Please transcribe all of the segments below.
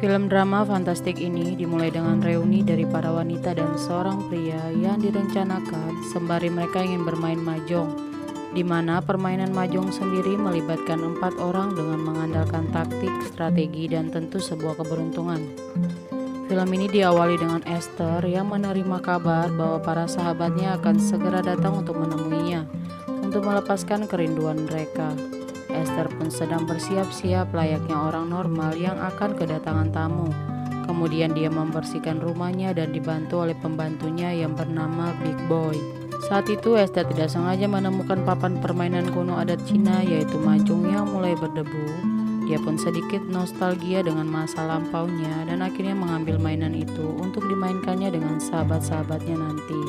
Film drama fantastik ini dimulai dengan reuni dari para wanita dan seorang pria yang direncanakan sembari mereka ingin bermain mahjong, di mana permainan mahjong sendiri melibatkan 4 orang dengan mengandalkan taktik, strategi, dan tentu sebuah keberuntungan. Film ini diawali dengan Esther yang menerima kabar bahwa para sahabatnya akan segera datang untuk menemuinya, untuk melepaskan kerinduan mereka. Esther pun sedang bersiap-siap layaknya orang normal yang akan kedatangan tamu. Kemudian dia membersihkan rumahnya dan dibantu oleh pembantunya yang bernama Big Boy. Saat itu Esther tidak sengaja menemukan papan permainan kuno adat Cina yaitu mahjong yang mulai berdebu. Dia pun sedikit nostalgia dengan masa lampaunya dan akhirnya mengambil mainan itu untuk dimainkannya dengan sahabat-sahabatnya nanti.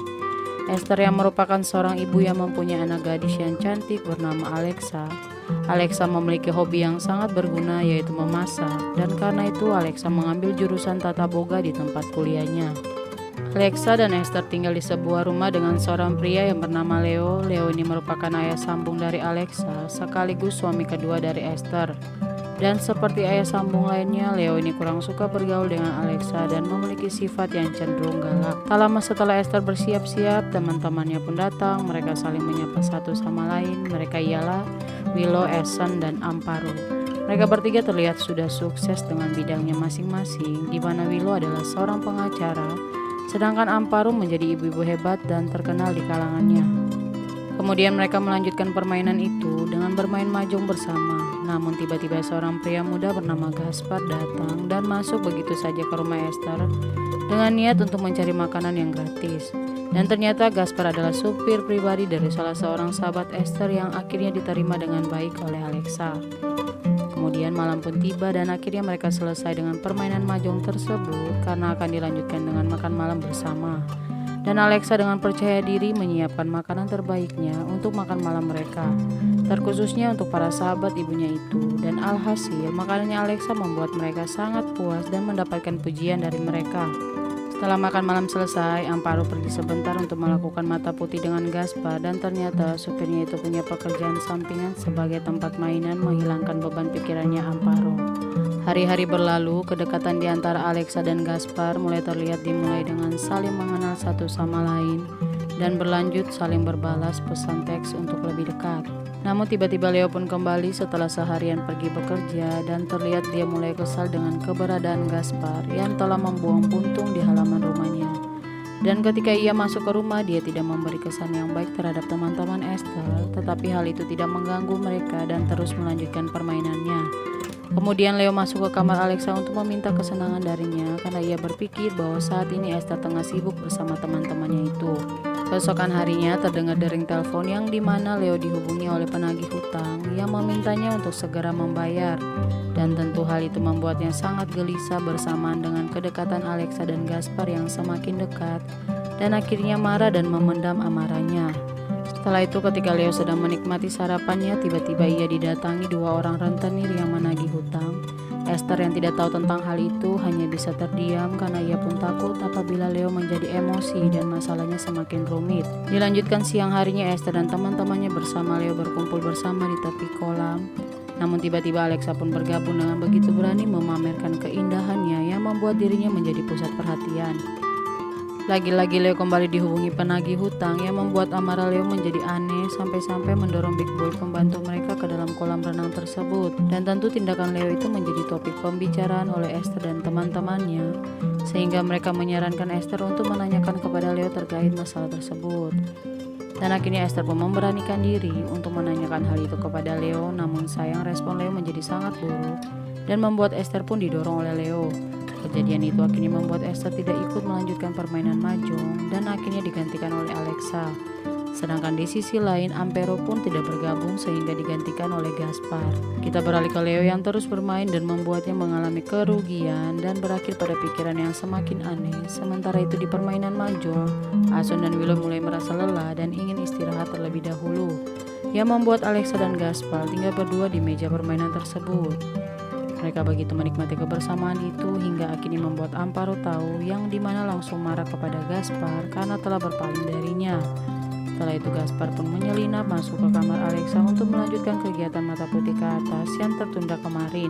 Esther yang merupakan seorang ibu yang mempunyai anak gadis yang cantik bernama Alexa. Alexa memiliki hobi yang sangat berguna yaitu memasak, dan karena itu Alexa mengambil jurusan tata boga di tempat kuliahnya. Alexa dan Esther tinggal di sebuah rumah dengan seorang pria yang bernama Leo. Leo ini merupakan ayah sambung dari Alexa sekaligus suami kedua dari Esther. Dan seperti ayah sambung lainnya, Leo ini kurang suka bergaul dengan Alexa dan memiliki sifat yang cenderung galak. Tak lama setelah Esther bersiap-siap, teman-temannya pun datang. Mereka saling menyapa satu sama lain. Mereka ialah Willow, Essen, dan Amparo. Mereka bertiga terlihat sudah sukses dengan bidangnya masing-masing, di mana Willow adalah seorang pengacara, sedangkan Amparo menjadi ibu-ibu hebat dan terkenal di kalangannya. Kemudian mereka melanjutkan permainan itu dengan bermain mahjong bersama. Namun tiba-tiba seorang pria muda bernama Gaspar datang dan masuk begitu saja ke rumah Esther dengan niat untuk mencari makanan yang gratis. Dan ternyata Gaspar adalah supir pribadi dari salah seorang sahabat Esther yang akhirnya diterima dengan baik oleh Alexa. Kemudian malam pun tiba dan akhirnya mereka selesai dengan permainan mahjong tersebut karena akan dilanjutkan dengan makan malam bersama. Dan Alexa dengan percaya diri menyiapkan makanan terbaiknya untuk makan malam mereka, terkhususnya untuk para sahabat ibunya itu. Dan alhasil makanannya Alexa membuat mereka sangat puas dan mendapatkan pujian dari mereka. Setelah makan malam selesai, Amparo pergi sebentar untuk melakukan mata putih dengan Gaspar, dan ternyata supirnya itu punya pekerjaan sampingan sebagai tempat mainan menghilangkan beban pikirannya Amparo. Hari-hari berlalu, kedekatan di antara Alexa dan Gaspar mulai terlihat dimulai dengan saling mengenal satu sama lain dan berlanjut saling berbalas pesan teks untuk lebih dekat. Namun tiba-tiba Leo pun kembali setelah seharian pergi bekerja dan terlihat dia mulai kesal dengan keberadaan Gaspar yang telah membuang puntung di halaman rumahnya. Dan ketika ia masuk ke rumah, dia tidak memberi kesan yang baik terhadap teman-teman Esther, tetapi hal itu tidak mengganggu mereka dan terus melanjutkan permainannya. Kemudian Leo masuk ke kamar Alexa untuk meminta kesenangan darinya karena ia berpikir bahwa saat ini Esther tengah sibuk bersama teman-temannya itu. Keesokan harinya terdengar dering telepon yang dimana Leo dihubungi oleh penagih hutang yang memintanya untuk segera membayar. Dan tentu hal itu membuatnya sangat gelisah bersamaan dengan kedekatan Alexa dan Gaspar yang semakin dekat, dan akhirnya marah dan memendam amarahnya. Setelah itu ketika Leo sedang menikmati sarapannya, tiba-tiba ia didatangi 2 orang rentenir yang menagih hutang. Esther yang tidak tahu tentang hal itu hanya bisa terdiam karena ia pun takut apabila Leo menjadi emosi dan masalahnya semakin rumit. Dilanjutkan siang harinya, Esther dan teman-temannya bersama Leo berkumpul bersama di tepi kolam. Namun tiba-tiba Alexa pun bergabung dengan begitu berani memamerkan keindahannya yang membuat dirinya menjadi pusat perhatian. Lagi-lagi Leo kembali dihubungi penagih hutang yang membuat amarah Leo menjadi aneh sampai-sampai mendorong Big Boy pembantu mereka ke dalam kolam renang tersebut. Dan tentu tindakan Leo itu menjadi topik pembicaraan oleh Esther dan teman-temannya, sehingga mereka menyarankan Esther untuk menanyakan kepada Leo terkait masalah tersebut. Dan akhirnya Esther pun memberanikan diri untuk menanyakan hal itu kepada Leo, namun sayang respon Leo menjadi sangat buruk dan membuat Esther pun didorong oleh Leo. Kejadian itu akhirnya membuat Esther tidak ikut melanjutkan permainan mahjong dan akhirnya digantikan oleh Alexa. Sedangkan di sisi lain Amparo pun tidak bergabung sehingga digantikan oleh Gaspar. Kita beralih ke Leo yang terus bermain dan membuatnya mengalami kerugian dan berakhir pada pikiran yang semakin aneh. Sementara itu di permainan mahjong, Asun dan Willow mulai merasa lelah dan ingin istirahat terlebih dahulu, yang membuat Alexa dan Gaspar tinggal berdua di meja permainan tersebut. Mereka begitu menikmati kebersamaan itu hingga akhirnya membuat Amparo tahu, yang dimana langsung marah kepada Gaspar karena telah berpaling darinya. Setelah itu Gaspar pun menyelinap masuk ke kamar Alexa untuk melanjutkan kegiatan mata putih ke atas yang tertunda kemarin.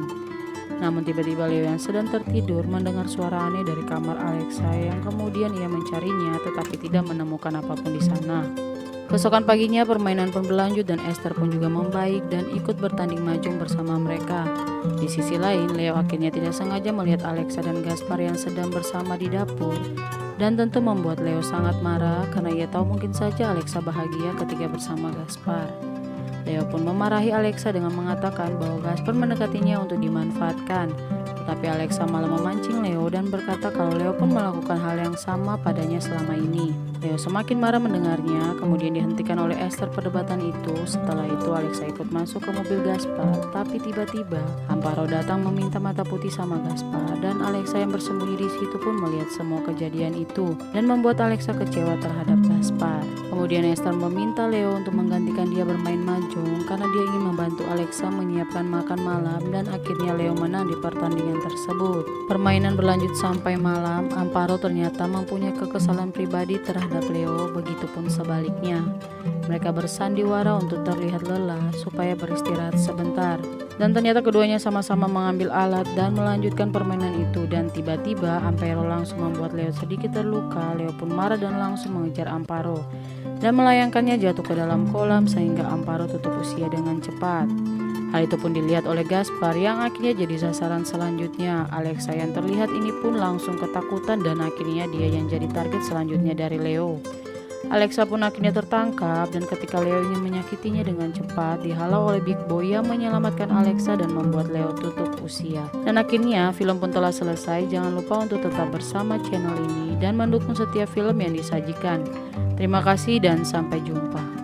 Namun tiba-tiba Leo yang sedang tertidur mendengar suara aneh dari kamar Alexa yang kemudian ia mencarinya tetapi tidak menemukan apapun di sana. Keesokan paginya permainan pun berlanjut dan Esther pun juga membaik dan ikut bertanding mahjong bersama mereka. Di sisi lain, Leo akhirnya tidak sengaja melihat Alexa dan Gaspar yang sedang bersama di dapur. Dan tentu membuat Leo sangat marah karena ia tahu mungkin saja Alexa bahagia ketika bersama Gaspar. Leo pun memarahi Alexa dengan mengatakan bahwa Gaspar mendekatinya untuk dimanfaatkan. Tetapi Alexa malah memancing Leo dan berkata kalau Leo pun melakukan hal yang sama padanya selama ini. Leo semakin marah mendengarnya, kemudian dihentikan oleh Esther perdebatan itu. Setelah itu Alexa ikut masuk ke mobil Gaspar, tapi tiba-tiba Amparo datang meminta mata putih sama Gaspar dan Alexa yang bersembunyi di situ pun melihat semua kejadian itu dan membuat Alexa kecewa terhadap Gaspar. Kemudian Esther meminta Leo untuk menggantikan dia bermain mahjong karena dia ingin membantu Alexa menyiapkan makan malam dan akhirnya Leo menang di pertandingan tersebut. Permainan berlanjut sampai malam. Amparo ternyata mempunyai kekesalan pribadi terhadap Leo, begitupun sebaliknya. Mereka bersandiwara untuk terlihat lelah supaya beristirahat sebentar. Dan ternyata keduanya sama-sama mengambil alat dan melanjutkan permainan itu. Dan tiba-tiba Amparo langsung membuat Leo sedikit terluka. Leo pun marah dan langsung mengejar Amparo dan melayangkannya jatuh ke dalam kolam sehingga Amparo tutup usia dengan cepat. Hal itu pun dilihat oleh Gaspar yang akhirnya jadi sasaran selanjutnya. Alexa yang terlihat ini pun langsung ketakutan dan akhirnya dia yang jadi target selanjutnya dari Leo. Alexa pun akhirnya tertangkap dan ketika Leo ingin menyakitinya dengan cepat, dihalau oleh Big Boy yang menyelamatkan Alexa dan membuat Leo tutup usia. Dan akhirnya film pun telah selesai. Jangan lupa untuk tetap bersama channel ini dan mendukung setiap film yang disajikan. Terima kasih dan sampai jumpa.